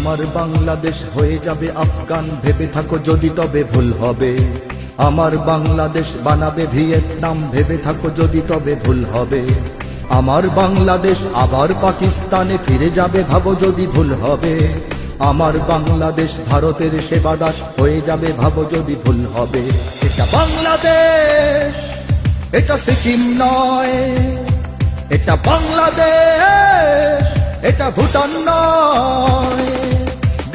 আমার বাংলাদেশ হয়ে যাবে আফগান, ভেবে থাকো যদি তবে ভুল হবে। আমার বাংলাদেশ বানাবে ভিয়েতনাম, ভেবে থাকো যদি তবে ভুল হবে। আমার বাংলাদেশ আবার পাকিস্তানে ফিরে যাবে, ভাবো যদি ভুল হবে। আমার বাংলাদেশ ভারতের সেবাদাস হয়ে যাবে, ভাবো যদি ভুল হবে। এটা বাংলাদেশ, এটা সিকিম নয়। এটা বাংলাদেশ, এটা ভুটান নয়।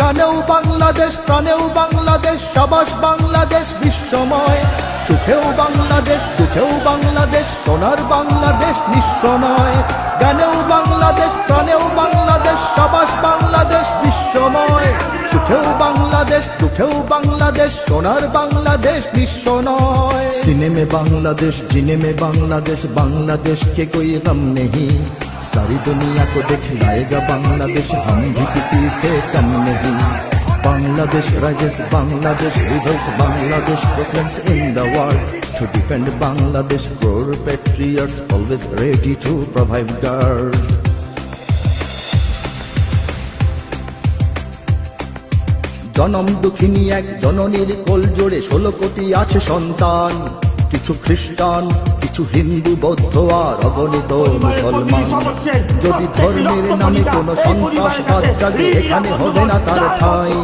গানেও বাংলাদেশ, প্রাণেও বাংলাদেশ, সাবাস বাংলাদেশ বিশ্বময়। সুখেও বাংলাদেশ, দুঃখেও বাংলাদেশ, সোনার বাংলাদেশ নিঃস্ব নয়। গানেও বাংলাদেশ, প্রাণেও বাংলাদেশ, সাবাস বাংলাদেশ বিশ্বময়। সুখেও বাংলাদেশ, দুঃখেও বাংলাদেশ, সোনার বাংলাদেশ নিঃস্ব নয়। सीने में बांग्लादेश, जीने में बांग्लादेश, बांग्लादेश के कोई गम नहीं। सारी दुनिया को दिखलाएगा बांग्लादेश, हम भी किसी से कम नहीं। Bangladesh rises, Bangladesh rebels, Bangladesh proclaims in the world. To defend Bangladesh, core patriots always ready to provide guard. জনম দুঃখিনী এক জননীর কোল জোড়ে 16 কোটি আছে সন্তান। কিছু খ্রিস্টান, কিছু হিন্দু, বৌদ্ধ আর অগণিত মুসলমান। যদি ধর্মের নামে কোনো সন্ত্রাসবাদ জাগে, এখানে হবে না তার ঠাঁই।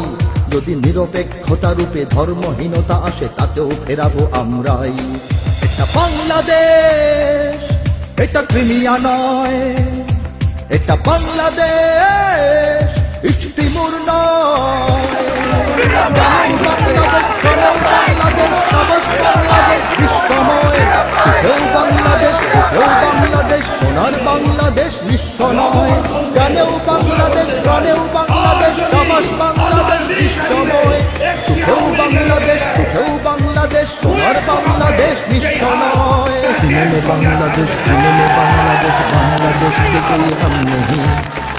যদি নিরপেক্ষতা রূপে ধর্মহীনতা আসে, তাতেও ফেরাবো আমরাই। এটা বাংলাদেশ, এটা ক্রিমিয়া নয়। এটা বাংলাদেশ, ইস্তিমুর নয়। বাংলাদেশ, বাংলাদেশ, সাবাস বাংলাদেশ বিশ্বময়। সুখেও বাংলাদেশ, দুঃখেও বাংলাদেশ, সোনার বাংলাদেশ নিঃস্ব নয়। জানেও বাংলাদেশ, প্রাণেও বাংলাদেশ, সাবাস বাংলাদেশ বিশ্বময়। সুখেও বাংলাদেশ, দুঃখেও বাংলাদেশ, সোনার বাংলাদেশ নিঃস্ব নয়। सीने में बांग्लादेश, जीने में बांग्लादेश, बांग्लादेश के कोई हम नहीं।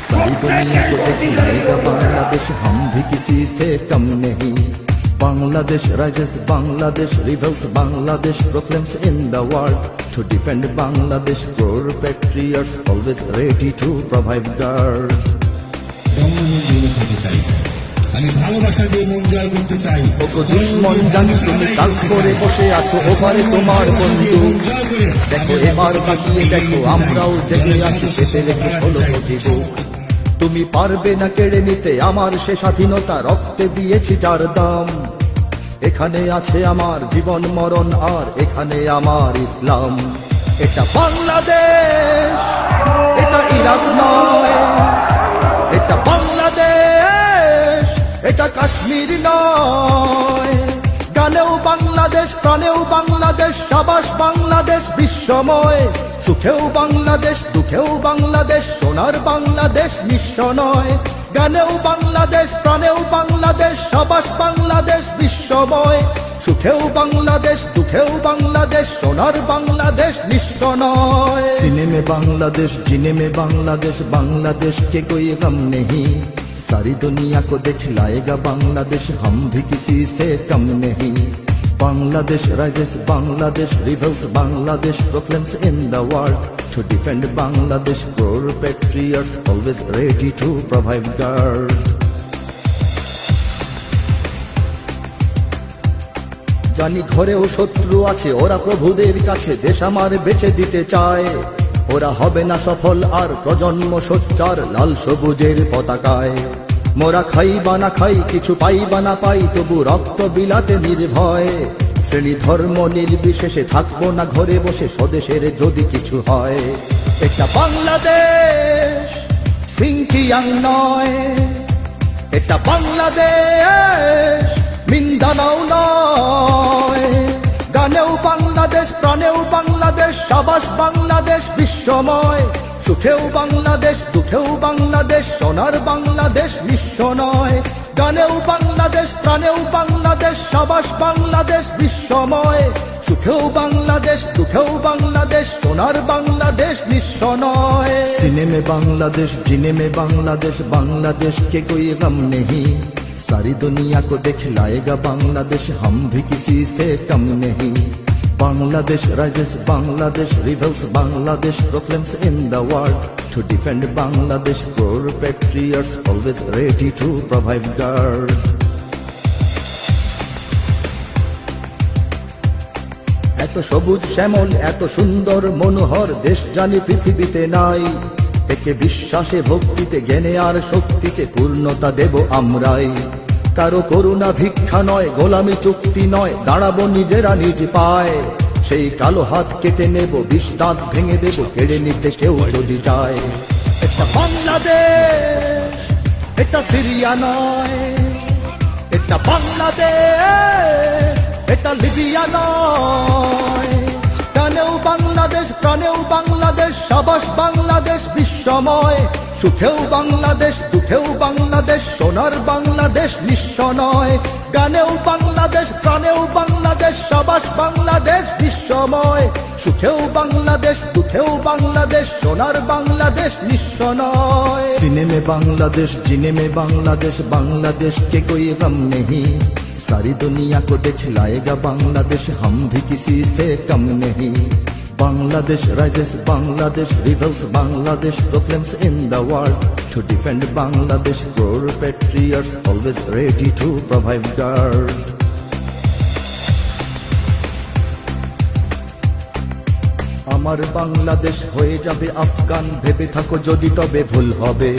सारी दुनिया को दिखलाएगा बांग्लादेश, हम भी किसी से कम नहीं। Bangladesh rises, Bangladesh rebels, Bangladesh proclaims in the world. To defend Bangladesh, core patriots always ready to provide guard. আমি ভালোবাসা দিয়ে মন জয় করতে চাই। দুশ্মন জানি তুমি তাক করে বসে আছো, ওপারে তোমার বন্ধু। দেখো এবার তাকিয়ে দেখো, আমরাও জেগে আছি, পেতে রেখে 16 কোটি বুক। তুমি পারবে না কেড়ে নিতে আমার সে স্বাধীনতা, রক্তে দিয়েছি যার দাম। এখানে আছে আমার জীবন মরণ, আর এখানে আমার ইসলাম। এটা বাংলাদেশ, এটা ইরাক নয়। এটা বাংলাদেশ, এটা কাশ্মীর নয়। গানেও বাংলাদেশ, প্রাণেও বাংলাদেশ, সাবাস বাংলাদেশ বিশ্বময়। সুখেও বাংলাদেশ, দুঃখেও বাংলাদেশ, সোনার বাংলাদেশ নিঃস্ব নয়। গানেও বাংলাদেশ, প্রাণেও বাংলাদেশ, সাবাস বাংলাদেশ বিশ্বময়। সুখেও বাংলাদেশ, দুঃখেও বাংলাদেশ, সোনার বাংলাদেশ নিঃস্ব নয়। सीने में बांग्लादेश, जीने में बांग्लादेश, बांग्लादेश के कोई गम नहीं। सारी दुनिया को दिखलाएगा बांग्लादेश, हम भी किसी से कम नहीं। Bangladesh rises, Bangladesh rebels, Bangladesh proclaims in the world. To defend Bangladesh, core patriots always ready to provide guard. জানি ঘরেও শত্রু আছে, ওরা প্রভুদের কাছে দেশ আমার বেঁচে দিতে চায়। ওরা হবে না সফল আর প্রজন্ম সোচ্চার লাল সবুজের পতাকায়। মোরা খাই বা না খাই, কিছু পাই বা না পাই, তবু রক্ত বিলাতে নির্ভয়। শ্রেণী ধর্ম নির্বিশেষে থাকবো না ঘরে বসে, স্বদেশের যদি কিছু হয়। এটা বাংলাদেশ, সিংকিয়াং নয়। এটা বাংলাদেশ, মিন্দানাও নয়। গানেও বাংলাদেশ, প্রাণেও বাংলাদেশ, সাবাস বাংলাদেশ বিশ্বময়। সুখেও বাংলাদেশ, দুঃখেও বাংলাদেশ, সোনার বাংলাদেশ নিঃস্ব নয়। গানেও বাংলাদেশ, প্রাণেও বাংলাদেশ, সাবাস বাংলাদেশ বিশ্বময়। সুখেও বাংলাদেশ, দুঃখেও বাংলাদেশ, সোনার বাংলাদেশ নিঃস্ব নয়। सीने में बांग्लादेश, जीने में बांग्लादेश, बांग्लादेश के कोई गम नहीं। सारी दुनिया को दिखलाएगा बांग्लादेश, हम भी किसी से कम नहीं। Bangladesh rises, Bangladesh rebels, Bangladesh proclaims in the world. To defend Bangladesh, core patriots always ready to provide guard. এত সবুজ শ্যামল, এত সুন্দর মনোহর দেশ জানি পৃথিবীতে নাই। একে বিশ্বাসে ভক্তিতে জ্ঞানে আর শক্তিতে পূর্ণতা দেব আমরাই। কারো করুণা ভিক্ষা নয়, গোলামি চুক্তি নয়, দাঁড়াবো নিজেরা নিজ পায়। সেই কালো হাত কেটে নেব, বিষ দাঁত ভেঙে দেব, কেড়ে নিতে কেউ যদি চায়। এটা বাংলাদেশ, এটা সিরিয়া নয়। এটা বাংলাদেশ, এটা লিবিয়া নয়। কানেও বাংলাদেশ, প্রাণেও বাংলাদেশ, সাবাস বাংলাদেশ বিশ্বময়। সুখেও বাংলাদেশ, দুঃখেও বাংলাদেশ, সোনার বাংলাদেশ নিঃস্ব নয়। গানেও বাংলাদেশ, প্রাণেও বাংলাদেশ, সাবাস বাংলাদেশ বিশ্বময়। সুখেও বাংলাদেশ, দুঃখেও বাংলাদেশ, সোনার বাংলাদেশ নিঃস্ব নয়। सीने में बांग्लादेश, जीने में बांग्लादेश, बांग्लादेश के कोई गम नहीं। सारी दुनिया को दिखलाएगा बांग्लादेश, हम भी किसी से कम नहीं। Bangladesh rises, Bangladesh rebels, Bangladesh proclaims in the world. To defend Bangladesh, core patriots always ready to provide guard. আমার বাংলাদেশ হয়ে যাবে আফগান, ভেবে থাকো যদি তবে ভুল হবে।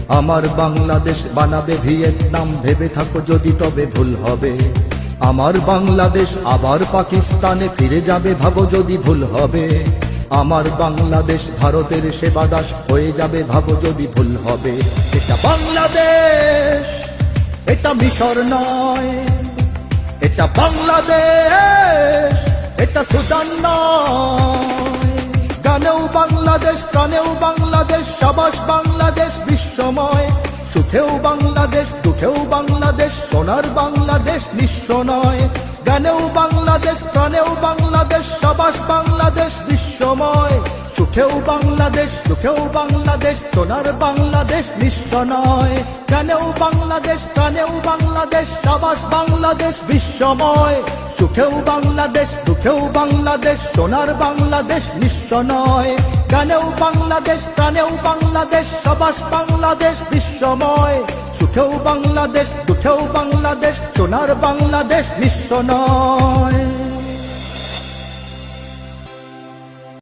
আমার বাংলাদেশ বানাবে ভিয়েতনাম, ভেবে থাকো যদি তবে ভুল হবে। আমার বাংলাদেশ আবার পাকিস্তানে ফিরে যাবে, ভাবো যদি ভুল হবে। আমার বাংলাদেশ ভারতের সেবাদাস হয়ে যাবে, ভাবো যদি ভুল হবে। এটা বাংলাদেশ, এটা মিশর নয়। এটা বাংলাদেশ, এটা সুদান নয়। গানেও বাংলাদেশ, প্রাণেও বাংলাদেশ, সাবাস বাংলাদেশ বিশ্বময়। সুখেও বাংলাদেশ, দুঃখেও বাংলাদেশ, সোনার বাংলাদেশ নিঃস্ব নয়। গানেও বাংলাদেশ, প্রাণেও বাংলাদেশ, সাবাস বাংলাদেশ বিশ্বময়। সুখেও বাংলাদেশ, দুঃখেও বাংলাদেশ, সোনার বাংলাদেশ নিঃস্ব নয়। গানেও বাংলাদেশ, প্রাণেও বাংলাদেশ, সাবাস বাংলাদেশ বিশ্বময়। সুখেও বাংলাদেশ, দুঃখেও বাংলাদেশ, সোনার বাংলাদেশ নিঃস্ব নয়। গানেও বাংলাদেশ, প্রাণেও বাংলাদেশ, সাবাস বাংলাদেশ বিশ্বময়। সুখেও বাংলাদেশ, দুঃখেও বাংলাদেশ, সোনার বাংলাদেশ নিঃস্ব নয়।